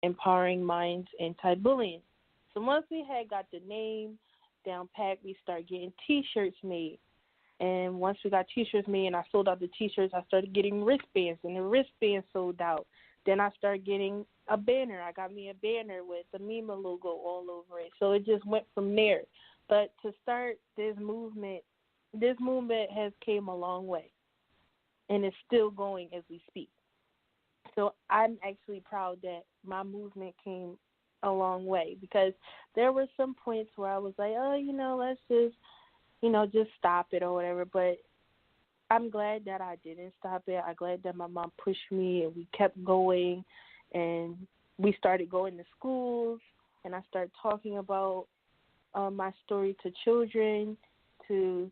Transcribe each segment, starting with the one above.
Empowering Minds Anti-Bullying. So once we had got the name down pat, we started getting T-shirts made. And once we got T-shirts made and I sold out the T-shirts, I started getting wristbands, and the wristbands sold out. Then I started getting a banner. I got me a banner with the MEMA logo all over it. So it just went from there. But to start this movement has came a long way, and it's still going as we speak. So I'm actually proud that my movement came a long way, because there were some points where I was like, let's just stop it or whatever. But I'm glad that I didn't stop it. I'm glad that my mom pushed me and we kept going, and we started going to schools, and I started talking about my story to children, to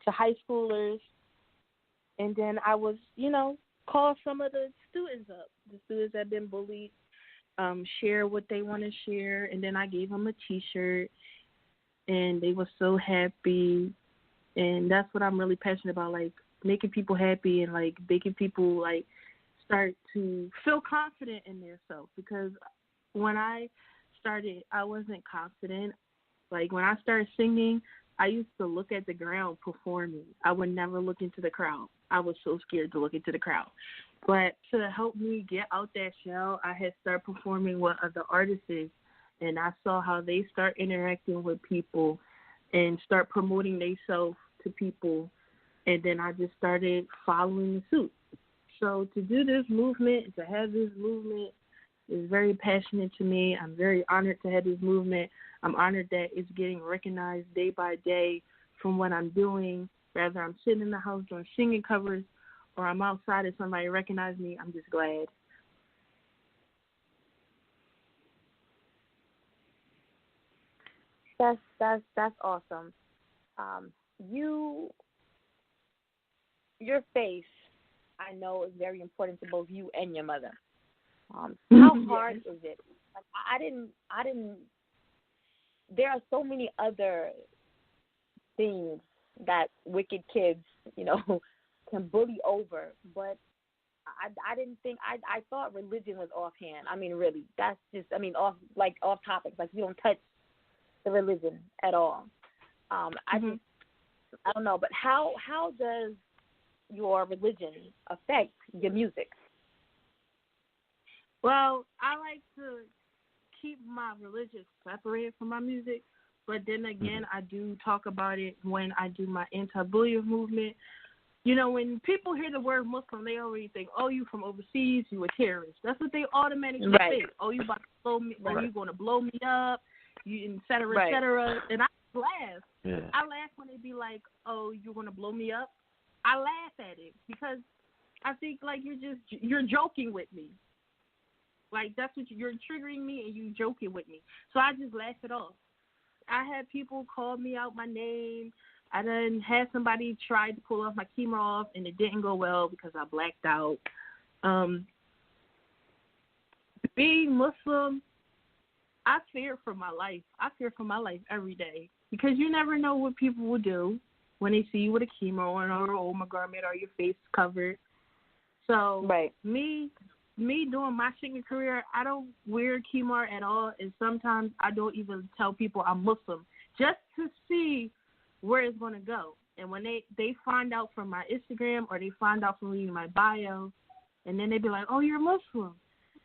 high schoolers, and then I was, call some of the students up, the students that have been bullied, share what they want to share, and then I gave them a T-shirt, and they were so happy, and that's what I'm really passionate about, like making people happy and like making people like start to feel confident in themselves. Because when I started, I wasn't confident. Like when I started singing, I used to look at the ground performing. I would never look into the crowd. I was so scared to look into the crowd. But to help me get out that shell, I had started performing with other artists, and I saw how they start interacting with people and start promoting themselves to people, and then I just started following the suit. So to do this movement, to have this movement is very passionate to me. I'm very honored to have this movement. I'm honored that it's getting recognized day by day from what I'm doing. Whether I'm sitting in the house doing singing covers or I'm outside and somebody recognizes me, I'm just glad. That's awesome. Your face, I know, is very important to both you and your mother. How hard is it? Like, I didn't. There are so many other things that wicked kids, can bully over, but I didn't think. I thought religion was offhand. I mean, really, that's just. I mean, off topic. Like, you don't touch the religion at all. I don't know, but how does your religion affect your music? Well, I like to keep my religion separated from my music, but then again, I do talk about it when I do my anti-bullying movement. When people hear the word Muslim, they already think, oh, you from overseas, you a terrorist. That's what they automatically think. Oh, you about to blow me, or you going to blow me up, you et cetera, et cetera. And I laugh. Yeah. I laugh when they be like, oh, you're going to blow me up. I laugh at it because I think, like, you're joking with me. Like, that's what you're triggering me and you joking with me. So I just laugh it off. I had people call me out my name. I done had somebody try to pull off my chemo off, and it didn't go well because I blacked out. Being Muslim, I fear for my life. I fear for my life every day because you never know what people will do when they see you with a chemo or an garment or your face covered. So me doing my singing career, I don't wear chemo at all, and sometimes I don't even tell people I'm Muslim just to see where it's going to go. And when they find out from my Instagram or they find out from reading my bio, and then they be like, oh, you're Muslim.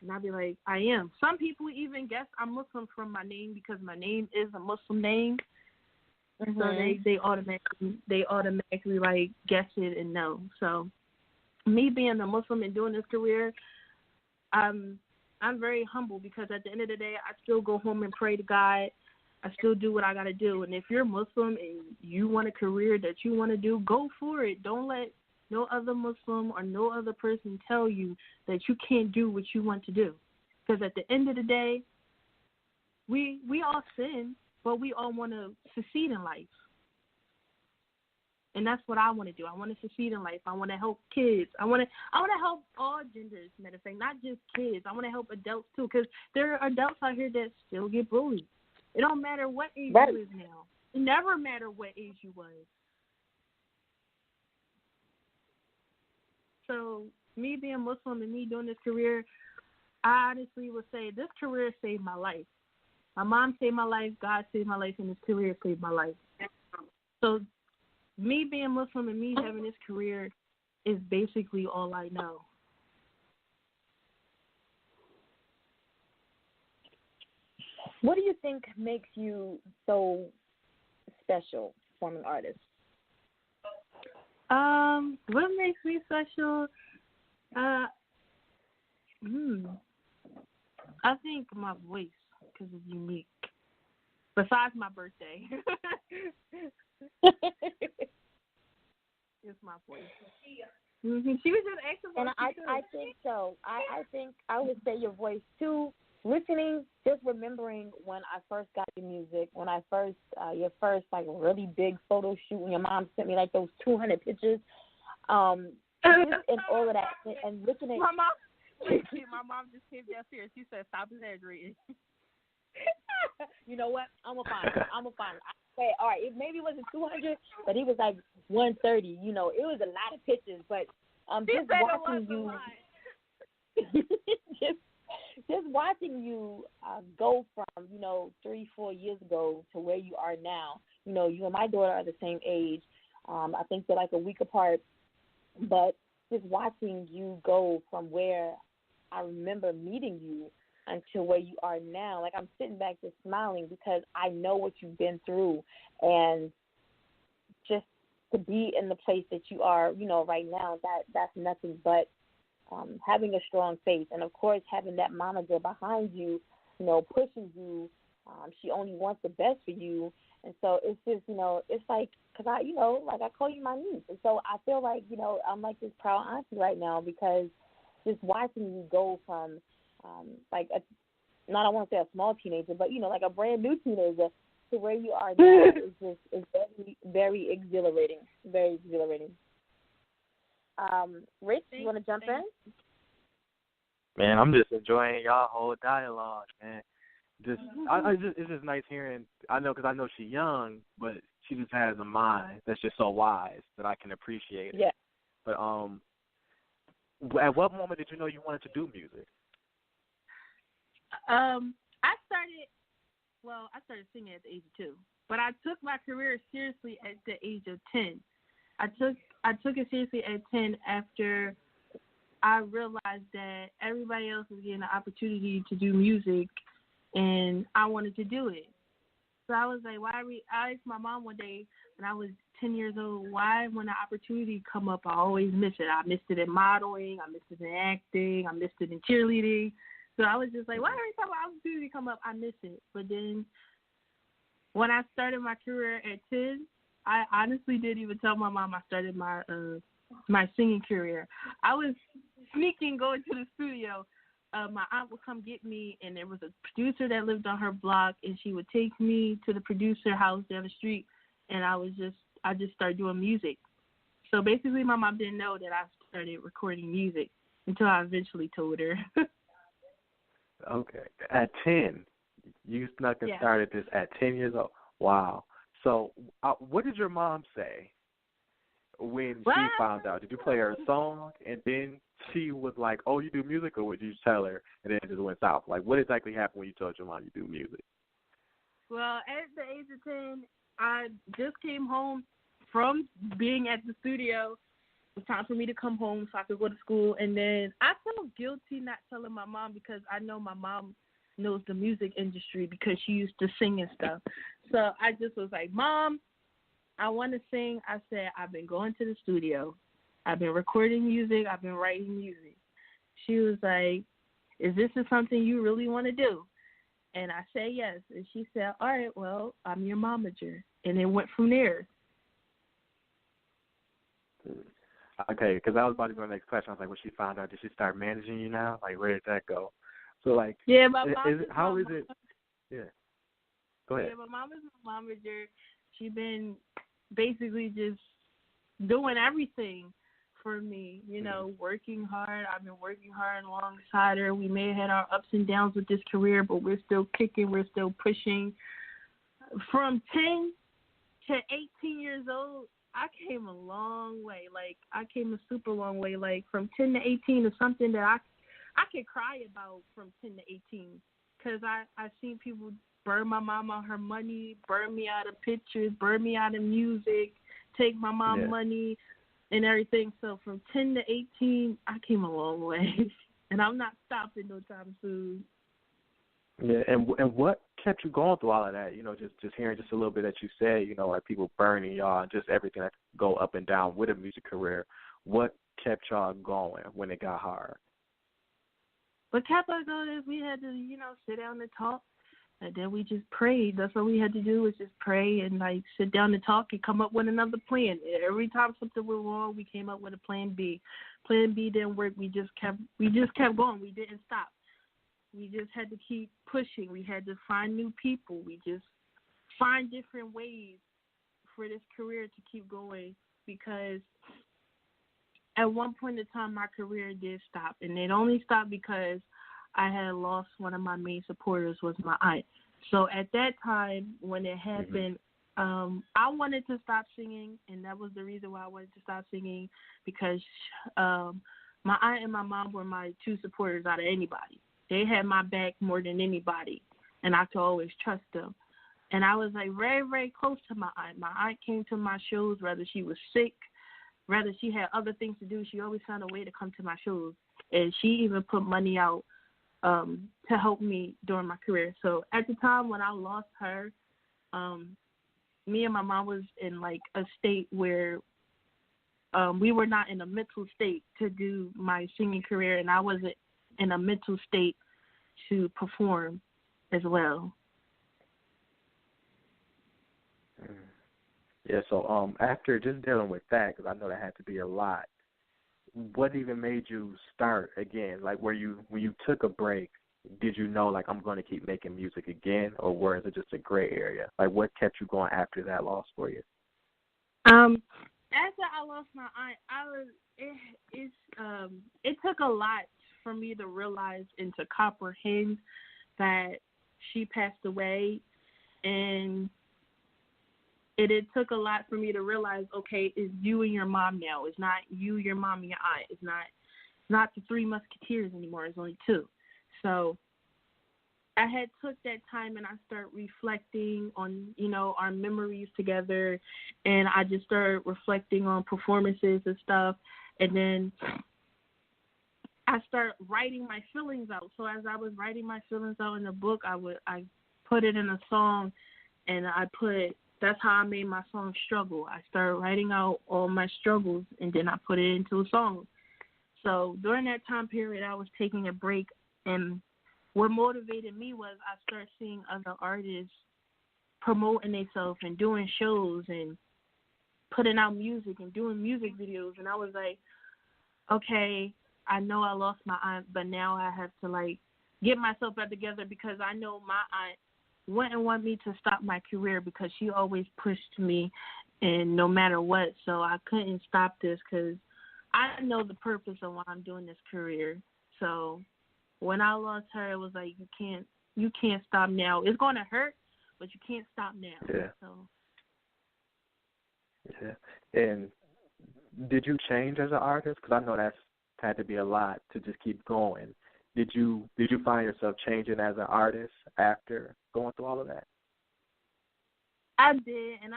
And I'll be like, I am. Some people even guess I'm Muslim from my name because my name is a Muslim name. Mm-hmm. So they automatically like guess it and know. So me being a Muslim and doing this career, I'm very humble because at the end of the day, I still go home and pray to God. I still do what I got to do. And if you're Muslim and you want a career that you want to do, go for it. Don't let no other Muslim or no other person tell you that you can't do what you want to do. Because at the end of the day, we all sin, but we all want to succeed in life. And that's what I want to do. I want to succeed in life. I want to help kids. I want to help all genders, matter of fact, not just kids. I want to help adults too, because there are adults out here that still get bullied. It don't matter what age you is now. It never matter what age you was. So me being Muslim and me doing this career, I honestly would say this career saved my life. My mom saved my life, God saved my life, and this career saved my life. So me being Muslim and me having this career is basically all I know. What do you think makes you so special, performing artist? What makes me special? I think my voice, because it's unique. Besides my birthday. It's my voice. Mm-hmm. She was just asking. And I think so. I think I would say your voice too. Listening, just remembering when I first got your music, when I first your first like really big photo shoot, when your mom sent me like those 200 pictures, and all of that, and looking at my mom just came downstairs. She said, "Stop exaggerating." You know what? I'm gonna find it. I say, all right, maybe it wasn't 200, but he was like 130. You know, it was a lot of pictures, but just watching you, just watching you go from 3-4 years ago to where you are now. You know, you and my daughter are the same age. I think they're like a week apart, but just watching you go from where I remember meeting you until where you are now, like I'm sitting back just smiling because I know what you've been through, and just to be in the place that you are, right now, that's nothing but having a strong faith, and of course having that manager behind you, pushing you. She only wants the best for you, and so it's just, it's like, because I call you my niece, and so I feel like, I'm like this proud auntie right now because just watching you go from I want to say a small teenager, but like a brand new teenager to where you are now is very, very exhilarating. Very exhilarating. Rich, you want to jump in? Man, I'm just enjoying y'all whole dialogue, man. It's just nice hearing. Because I know she's young, but she just has a mind that's just so wise that I can appreciate it. Yeah. But at what moment did you know you wanted to do music? I started singing at the age of 2, but I took my career seriously at the age of 10. I took it seriously at 10 after I realized that everybody else was getting the opportunity to do music, and I wanted to do it. So I was like, I asked my mom one day when I was 10 years old, why when the opportunity come up, I always miss it. I missed it in modeling, I missed it in acting, I missed it in cheerleading. So I was just like, why every time an opportunity come up, I miss it? But then when I started my career at 10, I honestly didn't even tell my mom I started my my singing career. I was sneaking going to the studio. My aunt would come get me, and there was a producer that lived on her block, and she would take me to the producer house down the street, and I just started doing music. So basically my mom didn't know that I started recording music until I eventually told her. Okay. At 10, you snuck and started this at 10 years old. Wow. So what did your mom say when she found out? Did you play her a song and then she was like, oh, you do music, or would you tell her and then it just went south? Like, what exactly happened when you told your mom you do music? Well, at the age of 10, I just came home from being at the studio. It was time for me to come home so I could go to school. And then I felt guilty not telling my mom because I know my mom knows the music industry because she used to sing and stuff. So I just was like, Mom, I want to sing. I said, I've been going to the studio. I've been recording music. I've been writing music. She was like, is this something you really want to do? And I said yes. And she said, all right, well, I'm your momager. And it went from there. Okay, because I was about to go to the next question. I was like, when she found out, did she start managing you now? Like, where did that go? So, like, yeah, my mom how is it? Yeah. Go ahead. Yeah, my mom is my momager. She's been basically just doing everything for me, working hard. I've been working hard alongside her. We may have had our ups and downs with this career, but we're still kicking. We're still pushing. From 10 to 18 years old, I came a long way. Like, I came a super long way. Like, from 10 to 18 is something that I could cry about from 10 to 18 because I seen people burn my mom out her money, burn me out of pictures, burn me out of music, take my mom money and everything. So from 10 to 18, I came a long way, and I'm not stopping no time soon. Yeah, and what kept you going through all of that? You know, just hearing just a little bit that you said, you know, like people burning y'all and just everything that go up and down with a music career. What kept y'all going when it got hard? What kept us going is we had to, sit down and talk, and then we just prayed. That's all we had to do was just pray and, sit down and talk and come up with another plan. Every time something went wrong, we came up with a plan B. Plan B didn't work. We just kept going. We didn't stop. We just had to keep pushing. We had to find new people. We just find different ways for this career to keep going, because at one point in time, my career did stop, and it only stopped because I had lost one of my main supporters, was my aunt. So at that time, when it happened, I wanted to stop singing, and that was the reason why I wanted to stop singing, because my aunt and my mom were my two supporters out of anybody. They had my back more than anybody, and I could always trust them. And I was, very, very close to my aunt. My aunt came to my shows, whether she was sick, whether she had other things to do. She always found a way to come to my shows, and she even put money out to help me during my career. So at the time when I lost her, me and my mom was in, a state where we were not in a mental state to do my singing career, and I wasn't in a mental state to perform as well. Yeah, so after just dealing with that, because I know that had to be a lot, what even made you start again? When you took a break, did you know, I'm going to keep making music again, or was it just a gray area? What kept you going after that loss for you? After I lost my aunt, it took a lot for me to realize and to comprehend that she passed away, and it took a lot for me to realize, okay, it's you and your mom now. It's not you, your mom, and your aunt. It's not the three musketeers anymore. It's only two. So I had took that time, and I started reflecting on, our memories together, and I just started reflecting on performances and stuff, and then I started writing my feelings out. So as I was writing my feelings out in a book, I put it in a song, and that's how I made my song Struggle. I started writing out all my struggles, and then I put it into a song. So during that time period, I was taking a break, and what motivated me was I started seeing other artists promoting themselves and doing shows and putting out music and doing music videos. And I was like, okay, I know I lost my aunt, but now I have to, get myself back together, because I know my aunt wouldn't want me to stop my career, because she always pushed me, and no matter what. So I couldn't stop this, because I know the purpose of why I'm doing this career. So when I lost her, it was like, you can't stop now. It's going to hurt, but you can't stop now. Yeah. So. Yeah. And did you change as an artist? Because I know that's had to be a lot to just keep going. Did you find yourself changing as an artist after going through all of that? I did, and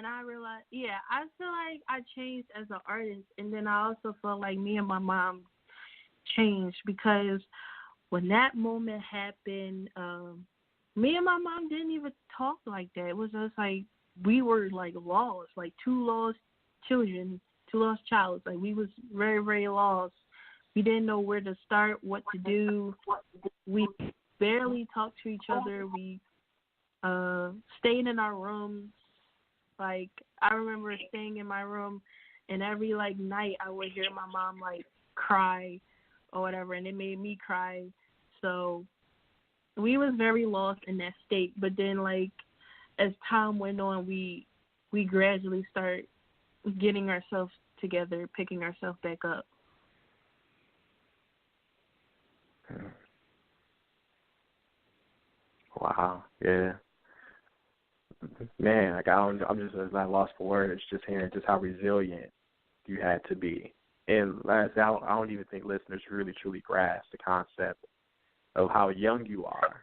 I realized, I feel like I changed as an artist, and then I also felt like me and my mom changed, because when that moment happened, me and my mom didn't even talk like that. It was just we were lost, two lost children, two lost childs. We was very, very lost. We didn't know where to start, what to do. We barely talked to each other. We stayed in our rooms. I remember staying in my room, and every night I would hear my mom cry or whatever, and it made me cry. So we was very lost in that state. But then as time went on, we gradually start getting ourselves together, picking ourselves back up. Wow. Yeah. Man, I'm just at a loss for words just hearing just how resilient you had to be And lastly, I don't even think listeners really truly grasp the concept of how young you are